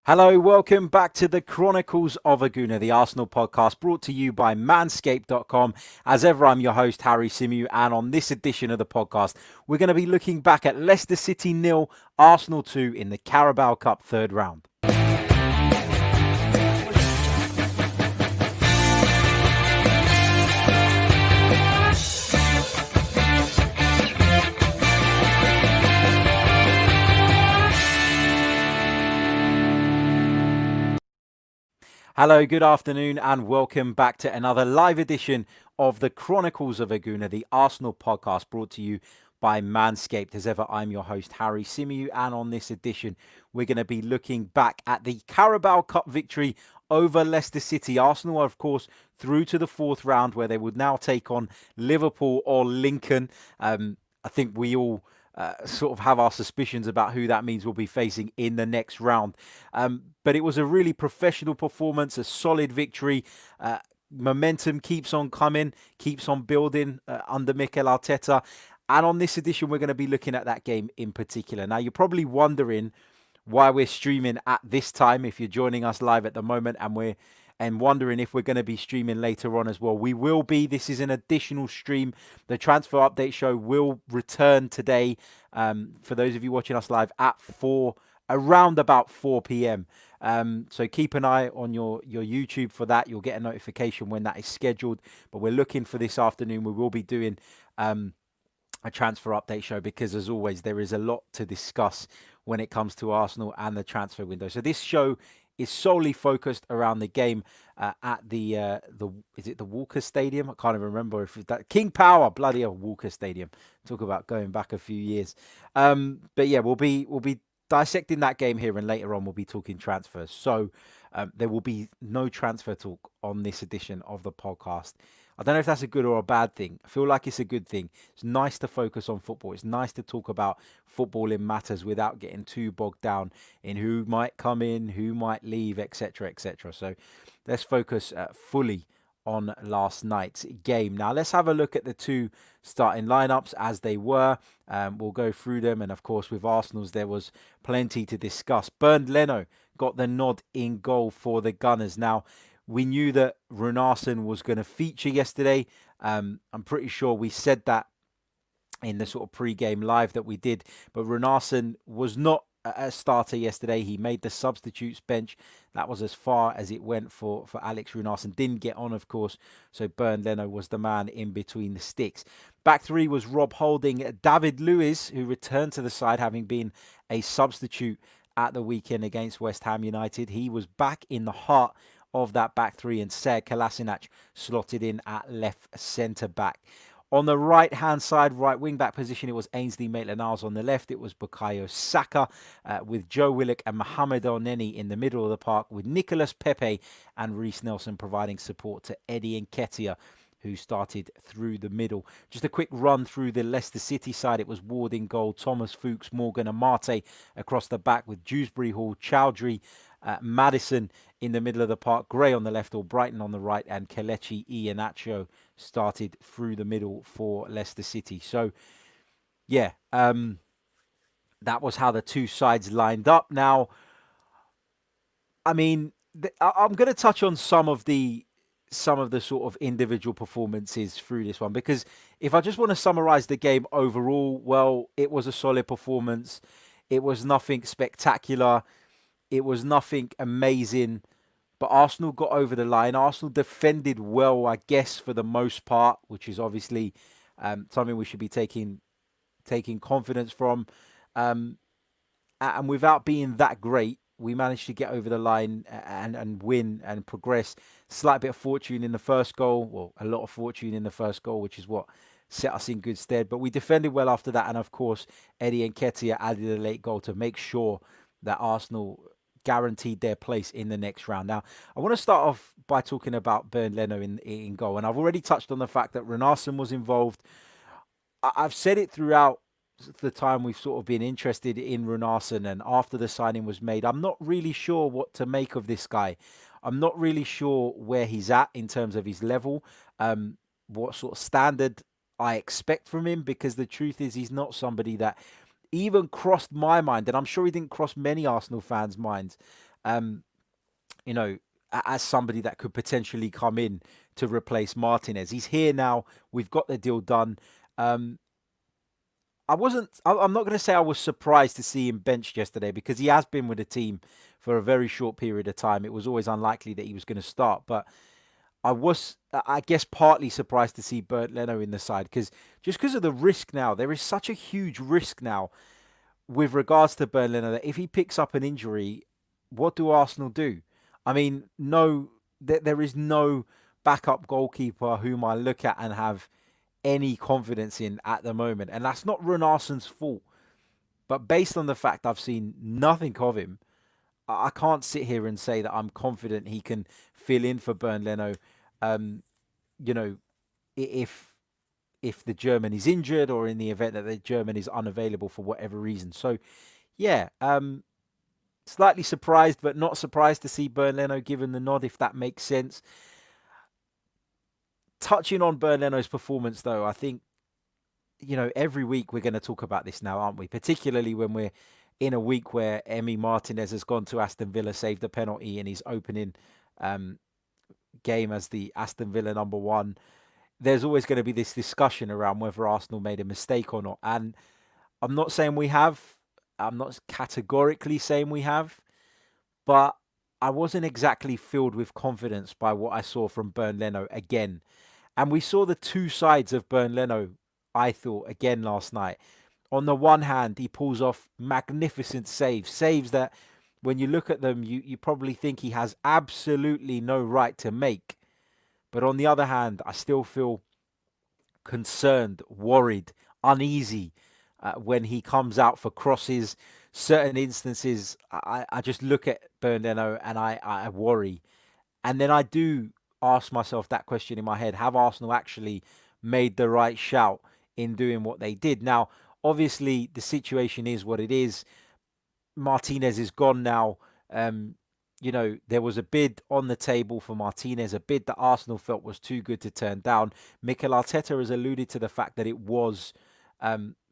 Hello, welcome back to the Chronicles of a Gooner, the Arsenal podcast brought to you by manscaped.com. As ever, I'm your host, Harry Symeou, and on this edition of the podcast, we're going to be looking back at Leicester City 0, Arsenal 2 in the Carabao Cup third round. Hello, good afternoon, and welcome back to another live edition of the Chronicles of a Gooner, the Arsenal podcast brought to you by Manscaped. As ever, I'm your host, Harry Symeou, and on this edition, we're going to be looking back at the Carabao Cup victory over Leicester City. Arsenal are, of course, through to the fourth round, where they would now take on Liverpool or Lincoln. I think we all sort of have our suspicions about who that means we'll be facing in the next round. But it was a really professional performance, a solid victory. Momentum keeps on coming, keeps on building under Mikel Arteta. And on this edition, we're going to be looking at that game in particular. Now, you're probably wondering why we're streaming at this time if you're joining us live at the moment, and wondering if we're going to be streaming later on as well. We will be. This is an additional stream. The Transfer Update Show will return today. For those of you watching us live at around about 4 p.m. So keep an eye on your YouTube for that. You'll get a notification when that is scheduled. But we're looking for this afternoon. We will be doing a Transfer Update Show because, as always, there is a lot to discuss when it comes to Arsenal and the transfer window. So this show is solely focused around the game at the is it the Walker Stadium? I can't even remember if it's that King Power, bloody hell, Walker Stadium. Talk about going back a few years. But yeah, we'll be dissecting that game here, and later on we'll be talking transfers. So there will be no transfer talk on this edition of the podcast. I don't know if that's a good or a bad thing. I feel like it's a good thing. It's nice to focus on football. It's nice to talk about footballing matters without getting too bogged down in who might come in, who might leave, etc., etc. So let's focus fully on last night's game. Now, let's have a look at the two starting lineups as they were. We'll go through them. And, of course, with Arsenal's, there was plenty to discuss. Bernd Leno got the nod in goal for the Gunners. Now, we knew that Runarsson was going to feature yesterday. I'm pretty sure we said that in the sort of pre-game live that we did. But Runarsson was not a starter yesterday. He made the substitutes bench. That was as far as it went for Alex Runarsson. Didn't get on, of course. So Bernd Leno was the man in between the sticks. Back three was Rob Holding. David Luiz, who returned to the side having been a substitute at the weekend against West Ham United. He was back in the heart of that back three, and Sead Kolasinac slotted in at left centre-back. On the right-hand side, right wing-back position, it was Ainsley Maitland-Niles. On the left, it was Bukayo Saka, with Joe Willock and Mohamed Elneny in the middle of the park, with Nicolas Pepe and Reiss Nelson providing support to Eddie Nketiah, who started through the middle. Just a quick run through the Leicester City side. It was Ward in goal, Thomas, Fuchs, Morgan and Marte across the back, with Dewsbury Hall, Chowdhury, Maddison in the middle of the park, Gray on the left, or Brighton on the right, and Kelechi Iheanacho started through the middle for Leicester City. So, yeah, that was how the two sides lined up. Now, I mean, I'm going to touch on some of the sort of individual performances through this one, because if I just want to summarize the game overall, well, it was a solid performance. It was nothing spectacular. It was nothing amazing, but Arsenal got over the line. Arsenal defended well, I guess, for the most part, which is obviously something we should be taking confidence from. And without being that great, we managed to get over the line and win and progress. Slight bit of fortune in the first goal, well, a lot of fortune in the first goal, which is what set us in good stead. But we defended well after that, and of course, Eddie Nketiah added a late goal to make sure that Arsenal guaranteed their place in the next round. Now, I want to start off by talking about Bernd Leno in goal. And I've already touched on the fact that Runarsson was involved. I've said it throughout the time we've sort of been interested in Runarsson, and after the signing was made, I'm not really sure what to make of this guy. I'm not really sure where he's at in terms of his level, what sort of standard I expect from him, because the truth is he's not somebody that even crossed my mind, and I'm sure he didn't cross many Arsenal fans' minds um, you know, as somebody that could potentially come in to replace Martinez. He's here now. We've got the deal done. Um, I wasn't. I'm not going to say I was surprised to see him benched yesterday because he has been with the team for a very short period of time. It was always unlikely that he was going to start, but I was, I guess, partly surprised to see Bernd Leno in the side because just because of the risk now, there is such a huge risk now with regards to Bernd Leno that if he picks up an injury, what do Arsenal do? I mean, no, there is no backup goalkeeper whom I look at and have any confidence in at the moment, and that's not Runarson's fault. But based on the fact I've seen nothing of him, I can't sit here and say that I'm confident he can fill in for Bernd Leno. Um, you know, if the German is injured or in the event that the German is unavailable for whatever reason. So yeah, slightly surprised, but not surprised to see Bernd Leno given the nod, if that makes sense. Touching on Bernd Leno's performance, though, I think, every week we're going to talk about this now, aren't we? Particularly when we're in a week where Emi Martinez has gone to Aston Villa, saved a penalty in his opening um, game as the Aston Villa number one. There's always going to be this discussion around whether Arsenal made a mistake or not. And I'm not saying we have. I'm not categorically saying we have. But I wasn't exactly filled with confidence by what I saw from Bernd Leno again. And we saw the two sides of Bernd Leno, I thought, again last night. On the one hand, he pulls off magnificent saves that when you look at them, you probably think he has absolutely no right to make. But on the other hand, I still feel concerned, worried, uneasy when he comes out for crosses. Certain instances, I just look at Bernardo and I worry. And then I do ask myself that question in my head: have Arsenal actually made the right shout in doing what they did? Now, obviously, the situation is what it is. Martinez is gone now. Um, there was a bid on the table for Martinez, a bid that Arsenal felt was too good to turn down. Mikel Arteta has alluded to the fact that it was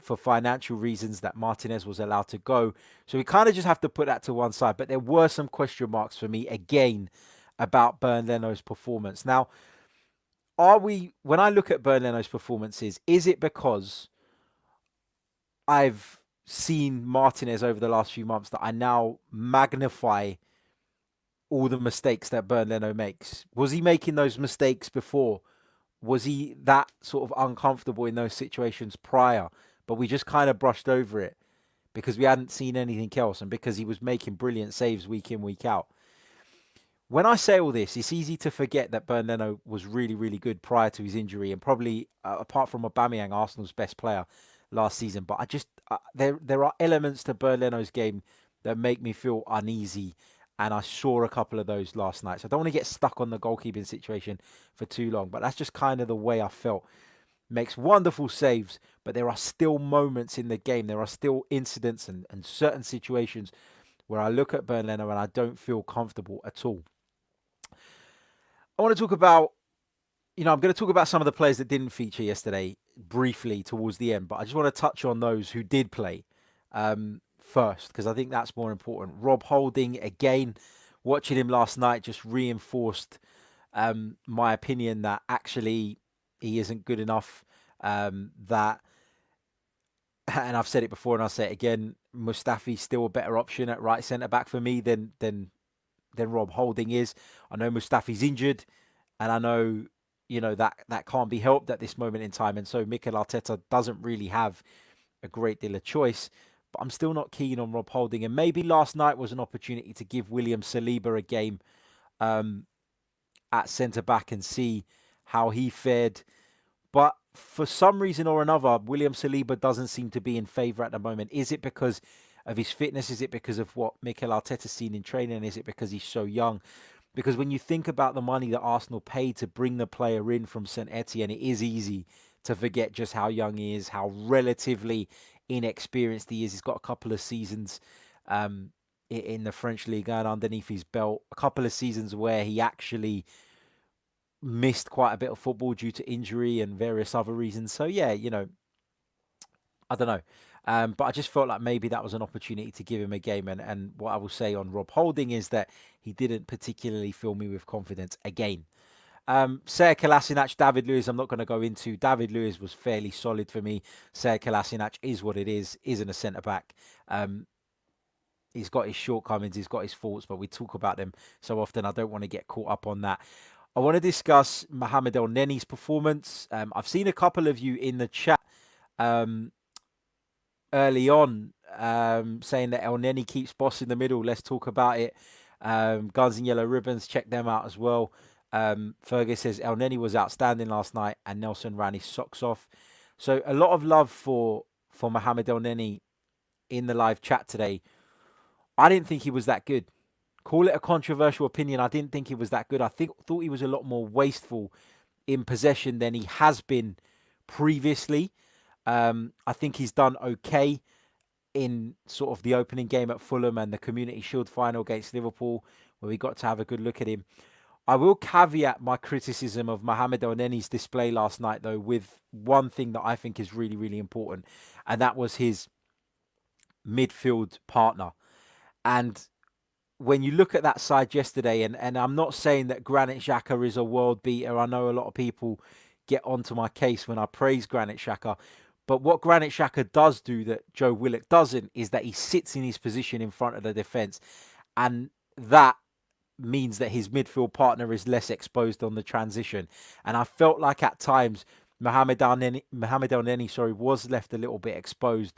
for financial reasons that Martinez was allowed to go. So we kind of just have to put that to one side. But there were some question marks for me again about Bernd Leno's performance. Now, when I look at Bernd Leno's performances, is it because I've seen Martinez over the last few months that I now magnify all the mistakes that Bernd Leno makes? Was he making those mistakes before? Was he that sort of uncomfortable in those situations prior? But we just kind of brushed over it because we hadn't seen anything else and because he was making brilliant saves week in, week out. When I say all this, it's easy to forget that Bernd Leno was really, really good prior to his injury and probably, apart from Aubameyang, Arsenal's best player last season. But there are elements to Bernd Leno's game that make me feel uneasy, and I saw a couple of those last night. So I don't want to get stuck on the goalkeeping situation for too long, but that's just kind of the way I felt. Makes wonderful saves, but there are still moments in the game. There are still incidents and certain situations where I look at Bernd Leno and I don't feel comfortable at all. I want to talk about, I'm going to talk about some of the players that didn't feature yesterday briefly towards the end, but I just want to touch on those who did play first, because I think that's more important. Rob Holding, again, watching him last night just reinforced my opinion that actually he isn't good enough. That, and I've said it before and I'll say it again, Mustafi's still a better option at right centre back for me than Rob Holding is. I know Mustafi's injured, and I know that can't be helped at this moment in time, and so Mikel Arteta doesn't really have a great deal of choice. But I'm still not keen on Rob Holding, and maybe last night was an opportunity to give William Saliba a game at centre back and see how he fared. But for some reason or another, William Saliba doesn't seem to be in favour at the moment. Is it because of his fitness? Is it because of what Mikel Arteta's seen in training? Is it because he's so young? Because when you think about the money that Arsenal paid to bring the player in from St Etienne, it is easy to forget just how young he is, how relatively inexperienced he is. He's got a couple of seasons in the French League and underneath his belt, a couple of seasons where he actually missed quite a bit of football due to injury and various other reasons. So yeah, I don't know. But I just felt like maybe that was an opportunity to give him a game. And what I will say on Rob Holding is that he didn't particularly fill me with confidence again. Sead Kolasinac, David Luiz, I'm not going to go into. David Luiz was fairly solid for me. Sead Kolasinac is what it is, isn't a centre-back. Um, he's got his shortcomings, he's got his faults, but we talk about them so often. I don't want to get caught up on that. I want to discuss Mohamed El Neni's performance. I've seen a couple of you in the chat um, early on saying that El Neni keeps boss in the middle. Let's talk about it. Guns and Yellow Ribbons, check them out as well. Fergus says El Neni was outstanding last night and Nelson ran his socks off. So a lot of love for Mohamed El Neni in the live chat today. I didn't think he was that good. Call it a controversial opinion. I didn't think he was that good. I thought he was a lot more wasteful in possession than he has been previously. I think he's done okay in sort of the opening game at Fulham and the Community Shield final against Liverpool, where we got to have a good look at him. I will caveat my criticism of Mohamed El Neni's display last night, though, with one thing that I think is really, really important, and that was his midfield partner. And when you look at that side yesterday, and I'm not saying that Granit Xhaka is a world beater. I know a lot of people get onto my case when I praise Granit Xhaka. But what Granit Xhaka does do that Joe Willock doesn't is that he sits in his position in front of the defence. And that means that his midfield partner is less exposed on the transition. And I felt like at times Mohamed El Neni, was left a little bit exposed.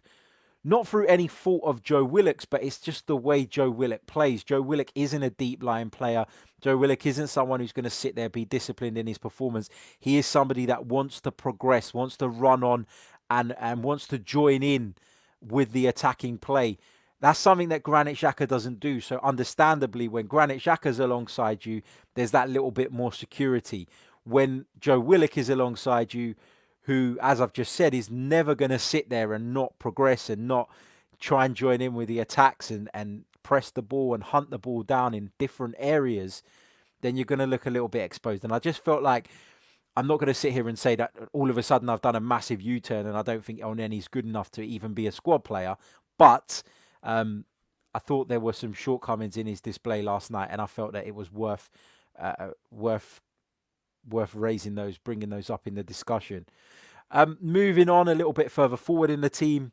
Not through any fault of Joe Willock's, but it's just the way Joe Willock plays. Joe Willock isn't a deep line player. Joe Willock isn't someone who's going to sit there, be disciplined in his performance. He is somebody that wants to progress, wants to run on, and wants to join in with the attacking play. That's something that Granit Xhaka doesn't do. So understandably, when Granit Xhaka's alongside you, there's that little bit more security. When Joe Willock is alongside you, who, as I've just said, is never going to sit there and not progress and not try and join in with the attacks and press the ball and hunt the ball down in different areas, then you're going to look a little bit exposed. And I just felt like I'm not going to sit here and say that all of a sudden I've done a massive U-turn and I don't think El Neni's good enough to even be a squad player. But I thought there were some shortcomings in his display last night, and I felt that it was worth raising those, bringing those up in the discussion. Moving on a little bit further forward in the team,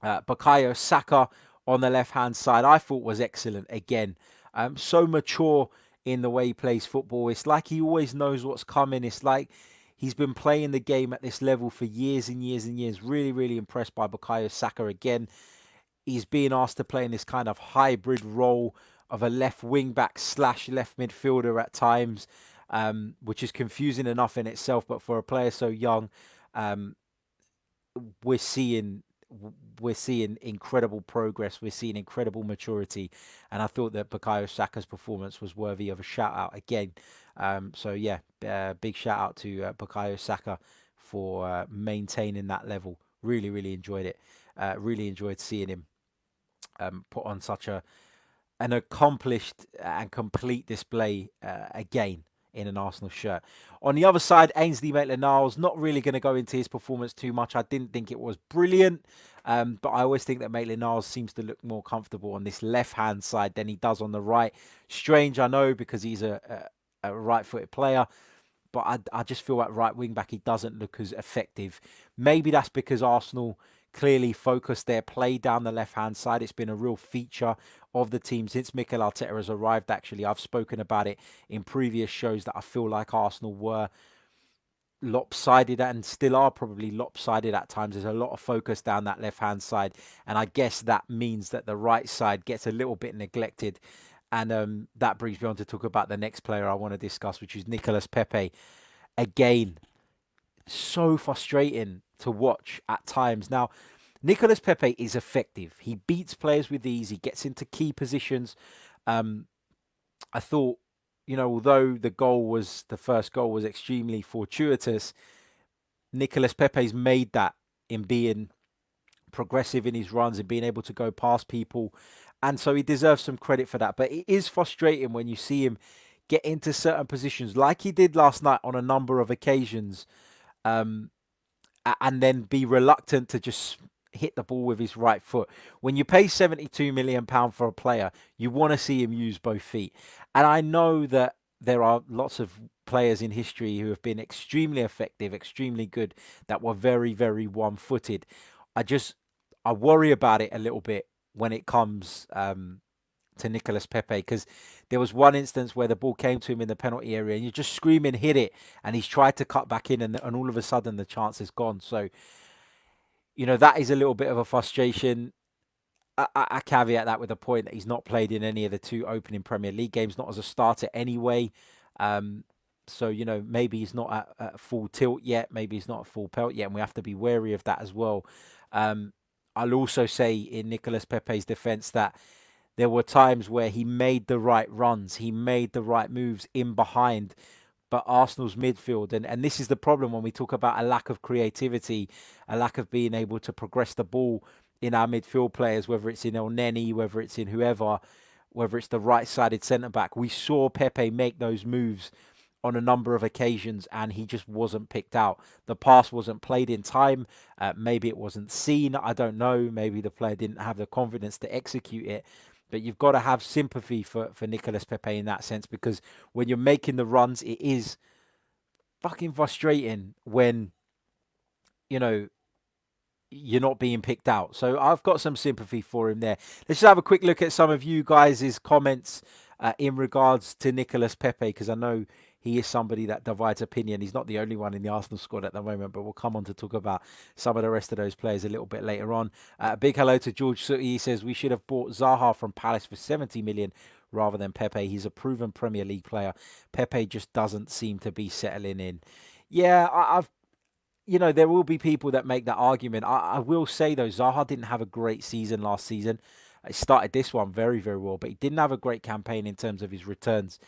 Bukayo Saka on the left-hand side, I thought was excellent again. So mature in the way he plays football. It's like he always knows what's coming. It's like he's been playing the game at this level for years and years and years. Really, really impressed by Bukayo Saka again. He's being asked to play in this kind of hybrid role of a left wing-back / left midfielder at times, which is confusing enough in itself. But for a player so young, we're seeing incredible progress. We're seeing incredible maturity, and I thought that Bukayo Saka's performance was worthy of a shout out again. Big shout out to Bukayo Saka for maintaining that level. Really, really enjoyed it. Really enjoyed seeing him put on such an accomplished and complete display again in an Arsenal shirt. On the other side, Ainsley Maitland-Niles, not really going to go into his performance too much. I didn't think it was brilliant, but I always think that Maitland-Niles seems to look more comfortable on this left-hand side than he does on the right. Strange, I know, because he's a right-footed player, but I just feel like right wing-back, he doesn't look as effective. Maybe that's because Arsenal clearly focused their play down the left-hand side. It's been a real feature of the team since Mikel Arteta has arrived, actually. I've spoken about it in previous shows that I feel like Arsenal were lopsided and still are probably lopsided at times. There's a lot of focus down that left-hand side, and I guess that means that the right side gets a little bit neglected. And that brings me on to talk about the next player I want to discuss, which is Nicolas Pepe. Again, so frustrating to watch at times. Now, Nicolas Pepe is effective. He beats players with ease. He gets into key positions. I thought, although the first goal was extremely fortuitous, Nicolas Pepe's made that in being progressive in his runs and being able to go past people. And so he deserves some credit for that. But it is frustrating when you see him get into certain positions like he did last night on a number of occasions, and then be reluctant to just hit the ball with his right foot. When you pay £72 million for a player, you want to see him use both feet. And I know that there are lots of players in history who have been extremely effective, extremely good, that were very, very one-footed. I worry about it a little bit when it comes to Nicolas Pepe, because there was one instance where the ball came to him in the penalty area and you're just screaming, hit it, and he's tried to cut back in, and all of a sudden the chance is gone. So, that is a little bit of a frustration. I caveat that with the point that he's not played in any of the two opening Premier League games, not as a starter anyway. So, maybe he's not at full tilt yet. Maybe he's not at full pelt yet, and we have to be wary of that as well. I'll also say in Nicolas Pepe's defence that there were times where he made the right runs, he made the right moves in behind, but Arsenal's midfield, and this is the problem when we talk about a lack of creativity, a lack of being able to progress the ball in our midfield players, whether it's in El Neni, whether it's in whoever, whether it's the right-sided centre-back. We saw Pepe make those moves on a number of occasions, and he just wasn't picked out. The pass wasn't played in time. Maybe it wasn't seen. I don't know. Maybe the player didn't have the confidence to execute it. But you've got to have sympathy for Nicolas Pepe in that sense, because when you're making the runs, it is fucking frustrating when, you're not being picked out. So I've got some sympathy for him there. Let's just have a quick look at some of you guys' comments in regards to Nicolas Pepe, because I know he is somebody that divides opinion. He's not the only one in the Arsenal squad at the moment, but we'll come on to talk about some of the rest of those players a little bit later on. A big hello to George Sooty. He says, we should have bought Zaha from Palace for 70 million rather than Pepe. He's a proven Premier League player. Pepe just doesn't seem to be settling in. Yeah, there will be people that make that argument. I will say, though, Zaha didn't have a great season last season. He started this one very, very well, but he didn't have a great campaign in terms of his returns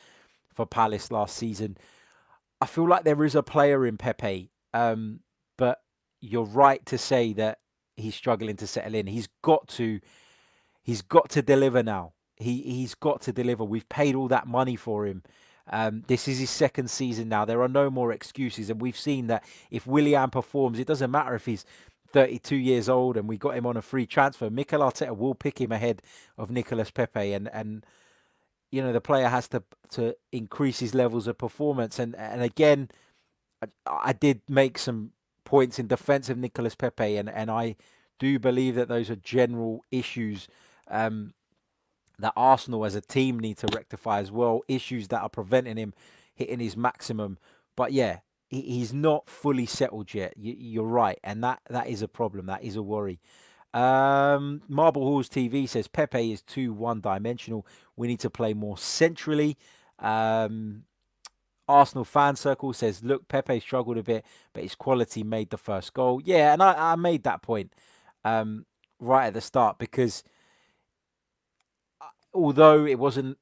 for Palace last season. I feel like there is a player in Pepe, but you're right to say that he's struggling to settle in. He's got to deliver now. He's got to deliver. We've paid all that money for him. This is his second season now. There are no more excuses, and we've seen that if Willian performs, it doesn't matter if he's 32 years old and we got him on a free transfer. Mikel Arteta will pick him ahead of Nicolas Pepe, and the player has to increase his levels of performance. And again, I did make some points in defence of Nicolas Pepe, and I do believe that those are general issues that Arsenal as a team need to rectify as well, issues that are preventing him hitting his maximum. But yeah, he's not fully settled yet. You're right, and that is a problem. That is a worry. Marble Halls TV says Pepe is too one-dimensional. We need to play more centrally. Arsenal Fan Circle says, look, Pepe struggled a bit, but his quality made the first goal. Yeah, and I made that point right at the start, because although it wasn't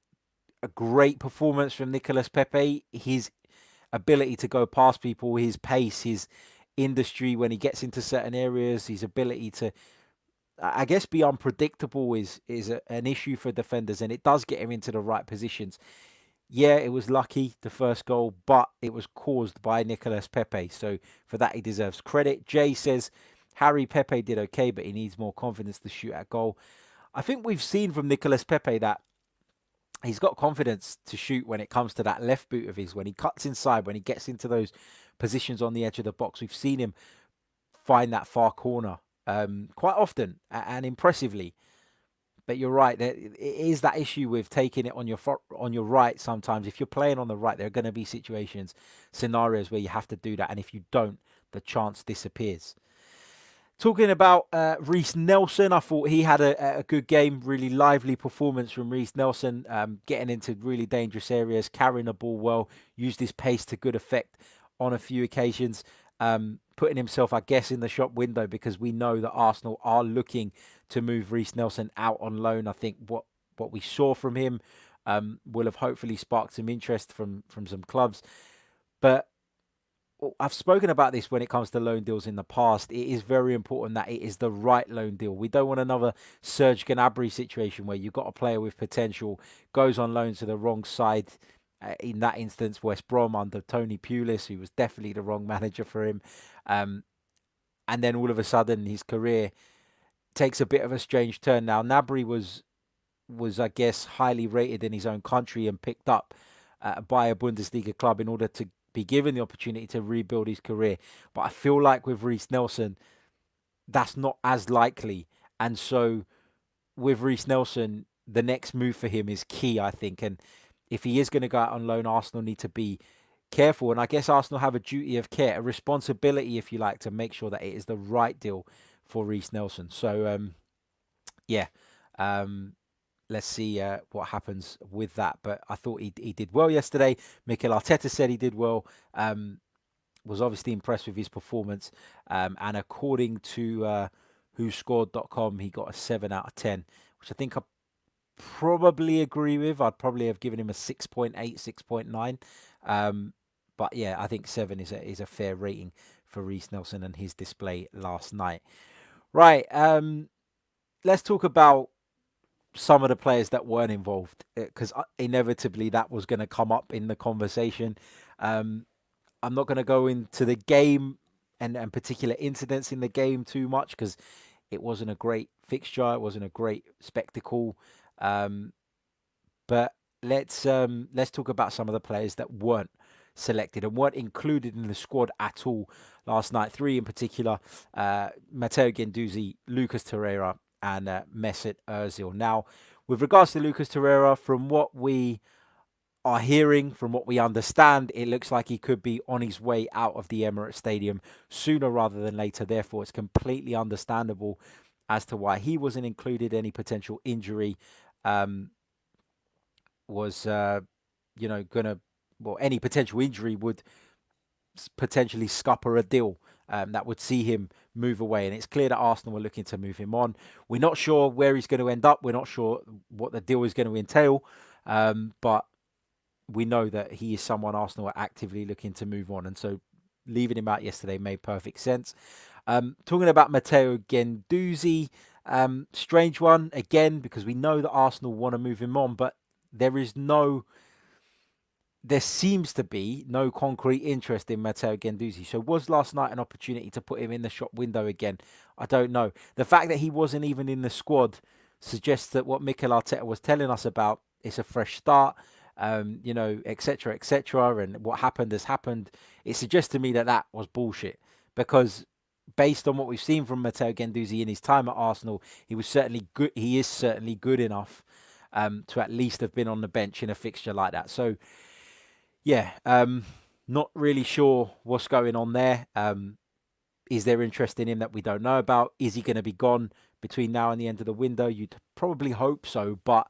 a great performance from Nicolas Pepe, his ability to go past people, his pace, his industry when he gets into certain areas, his ability to, I guess, be unpredictable is an issue for defenders, and it does get him into the right positions. Yeah, it was lucky, the first goal, but it was caused by Nicolas Pepe. So for that, he deserves credit. Jay says, Harry, Pepe did okay, but he needs more confidence to shoot at goal. I think we've seen from Nicolas Pepe that he's got confidence to shoot when it comes to that left boot of his, when he cuts inside, when he gets into those positions on the edge of the box. We've seen him find that far corner quite often and impressively. But you're right, there is that issue with taking it on your right sometimes. If you're playing on the right, there are going to be situations, scenarios where you have to do that. And if you don't, the chance disappears. Talking about Reiss Nelson, I thought he had a good game, really lively performance from Reiss Nelson, getting into really dangerous areas, carrying the ball well, used his pace to good effect on a few occasions, putting himself, I guess, in the shop window, because we know that Arsenal are looking to move Reiss Nelson out on loan. I think what we saw from him will have hopefully sparked some interest from some clubs. But I've spoken about this when it comes to loan deals in the past. It is very important that it is the right loan deal. We don't want another Serge Gnabry situation where you've got a player with potential, goes on loan to the wrong side. In that instance, West Brom under Tony Pulis, who was definitely the wrong manager for him. And then all of a sudden his career takes a bit of a strange turn now. Gnabry was I guess highly rated in his own country and picked up by a Bundesliga club in order to be given the opportunity to rebuild his career. But I feel like with Reiss Nelson, that's not as likely. And so with Reiss Nelson, the next move for him is key, I think. And if he is going to go out on loan, Arsenal need to be careful. And I guess Arsenal have a duty of care, a responsibility, if you like, to make sure that it is the right deal for Reiss Nelson. So, yeah, let's see what happens with that. But I thought he did well yesterday. Mikel Arteta said he did well. Was obviously impressed with his performance. And according to WhoScored.com, he got a 7 out of 10, which I think I probably agree with. I'd probably have given him a 6.8, 6.9. But yeah, I think 7 is a fair rating for Reiss Nelson and his display last night. Right, let's talk about some of the players that weren't involved, because inevitably that was going to come up in the conversation. I'm not going to go into the game and particular incidents in the game too much, because it wasn't a great fixture. It wasn't a great spectacle. But let's talk about some of the players that weren't selected and weren't included in the squad at all last night. 3 in particular: Matteo Guendouzi, Lucas Torreira, and Mesut Ozil. Now, with regards to Lucas Torreira, from what we are hearing, from what we understand, it looks like he could be on his way out of the Emirates Stadium sooner rather than later. Therefore, it's completely understandable as to why he wasn't included. Any potential injury was, any potential injury would potentially scupper a deal that would see him move away. And it's clear that Arsenal were looking to move him on. We're not sure where he's going to end up. We're not sure what the deal is going to entail. But we know that he is someone Arsenal are actively looking to move on. And so leaving him out yesterday made perfect sense. Talking about Matteo Guendouzi, strange one again, because we know that Arsenal want to move him on, but there seems to be no concrete interest in Matteo Guendouzi. So was last night an opportunity to put him in the shop window again? I don't know. The fact that he wasn't even in the squad suggests that what Mikel Arteta was telling us about is a fresh start, etc., etc., and what happened has happened. It suggests to me that that was bullshit, because based on what we've seen from Matteo Guendouzi in his time at Arsenal, he was certainly good. He is certainly good enough to at least have been on the bench in a fixture like that. So, yeah, not really sure what's going on there. Is there interest in him that we don't know about? Is he going to be gone between now and the end of the window? You'd probably hope so, but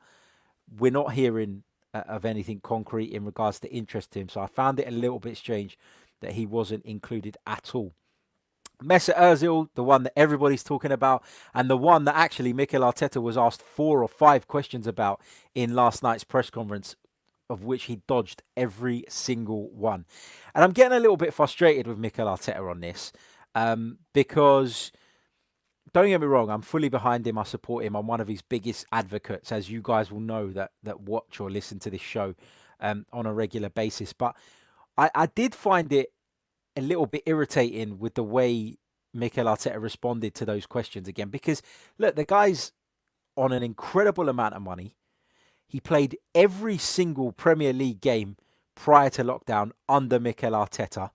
we're not hearing of anything concrete in regards to interest to him. So I found it a little bit strange that he wasn't included at all. Mesut Ozil, the one that everybody's talking about, and the one that actually Mikel Arteta was asked 4 or 5 questions about in last night's press conference, of which he dodged every single one. And I'm getting a little bit frustrated with Mikel Arteta on this, because don't get me wrong, I'm fully behind him. I support him. I'm one of his biggest advocates, as you guys will know that watch or listen to this show on a regular basis. But I did find it a little bit irritating with the way Mikel Arteta responded to those questions again. Because, look, the guy's on an incredible amount of money. He played every single Premier League game prior to lockdown under Mikel Arteta.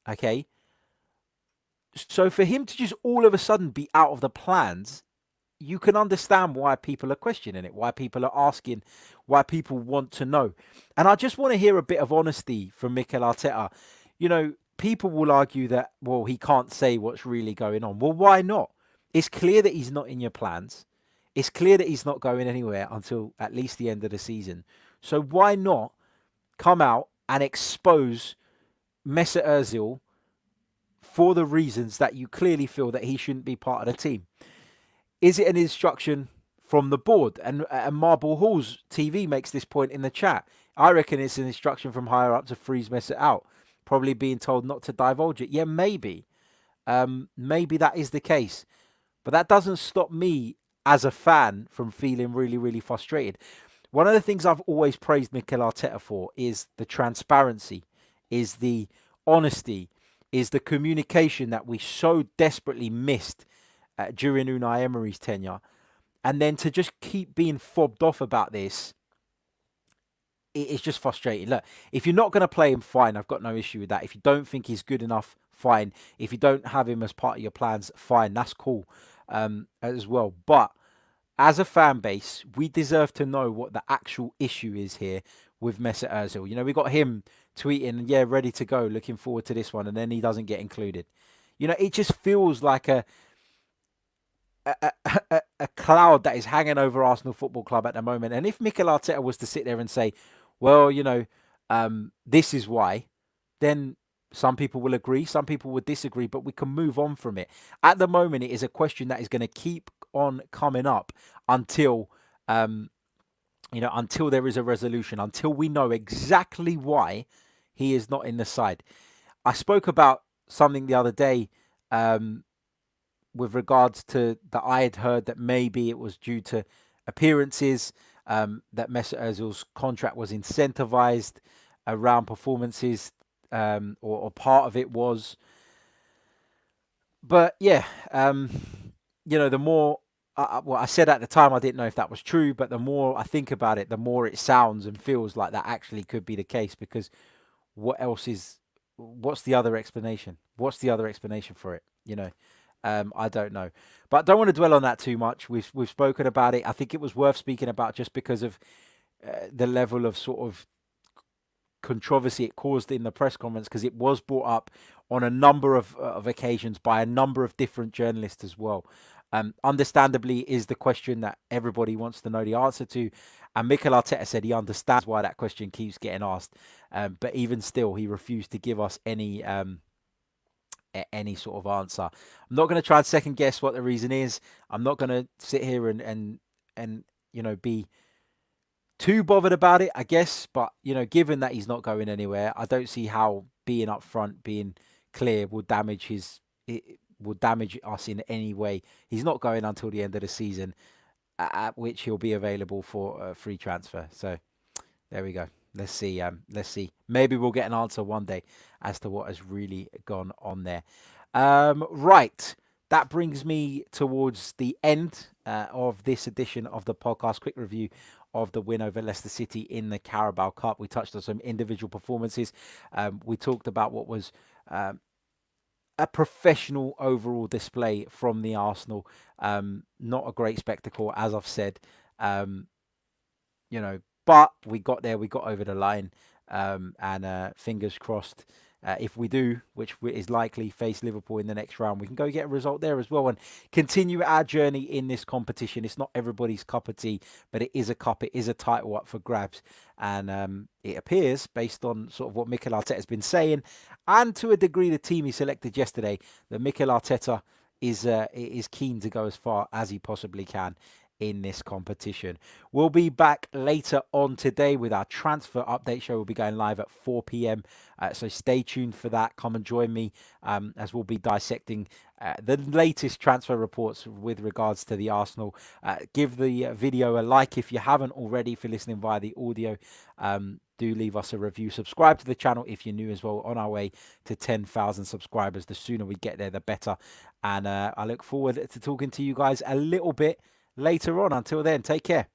Okay? So for him to just all of a sudden be out of the plans, you can understand why people are questioning it, why people are asking, why people want to know. And I just want to hear a bit of honesty from Mikel Arteta. People will argue that, well, he can't say what's really going on. Well, why not? It's clear that he's not in your plans. It's clear that he's not going anywhere until at least the end of the season. So why not come out and expose Mesut Ozil for the reasons that you clearly feel that he shouldn't be part of the team? Is it an instruction from the board? And Marble Hall's TV makes this point in the chat. I reckon it's an instruction from higher up to freeze Mesut out. Probably being told not to divulge it. Yeah, maybe. Maybe that is the case. But that doesn't stop me as a fan from feeling really, really frustrated. One of the things I've always praised Mikel Arteta for is the transparency, is the honesty, is the communication that we so desperately missed during Unai Emery's tenure, and then to just keep being fobbed off about this, it's just frustrating. Look, if you're not going to play him, fine. I've got no issue with that. If you don't think he's good enough, fine. If you don't have him as part of your plans, fine. That's cool as well. But as a fan base, we deserve to know what the actual issue is here with Mesut Ozil. You know, we got him tweeting, yeah, ready to go, looking forward to this one, and then he doesn't get included. You know, it just feels like a cloud that is hanging over Arsenal Football Club at the moment. And if Mikel Arteta was to sit there and say, well, you know, this is why, then some people will agree, some people would disagree, but we can move on from it. At the moment, it is a question that is going to keep on coming up until, until there is a resolution, until we know exactly why he is not in the side. I spoke about something the other day with regards to that I had heard that maybe it was due to appearances, that Mesut Ozil's contract was incentivized around performances, or part of it was. But yeah, the more, I said at the time I didn't know if that was true, but the more I think about it, the more it sounds and feels like that actually could be the case, because what's the other explanation? What's the other explanation for it? I don't know, but don't want to dwell on that too much. We've spoken about it. I think it was worth speaking about just because of the level of sort of controversy it caused in the press conference, because it was brought up on a number of occasions by a number of different journalists as well. Understandably, is the question that everybody wants to know the answer to, and Mikel Arteta said he understands why that question keeps getting asked, but even still, he refused to give us any sort of answer. I'm not going to try and second guess what the reason is. I'm not going to sit here and be too bothered about it, I guess. But given that he's not going anywhere, I don't see how being upfront, being clear, will damage us in any way. He's not going until the end of the season, at which he'll be available for a free transfer. So there we go. Let's see. Let's see. Maybe we'll get an answer one day as to what has really gone on there. Right. That brings me towards the end of this edition of the podcast. Quick review of the win over Leicester City in the Carabao Cup. We touched on some individual performances. We talked about what was a professional overall display from the Arsenal. Not a great spectacle, as I've said. But we got there. We got over the line. And fingers crossed, if we do, which is likely, face Liverpool in the next round, we can go get a result there as well and continue our journey in this competition. It's not everybody's cup of tea, but it is a cup. It is a title up for grabs. And it appears, based on sort of what Mikel Arteta has been saying, and to a degree the team he selected yesterday, that Mikel Arteta is keen to go as far as he possibly can in this competition. We'll be back later on today with our transfer update show. We'll be going live at 4 p.m. So stay tuned for that. Come and join me as we'll be dissecting the latest transfer reports with regards to the Arsenal. Give the video a like if you haven't already. If you're listening via the audio, do leave us a review. Subscribe to the channel if you're new as well. On our way to 10,000 subscribers. The sooner we get there, the better. And I look forward to talking to you guys a little bit later on. Until then, take care.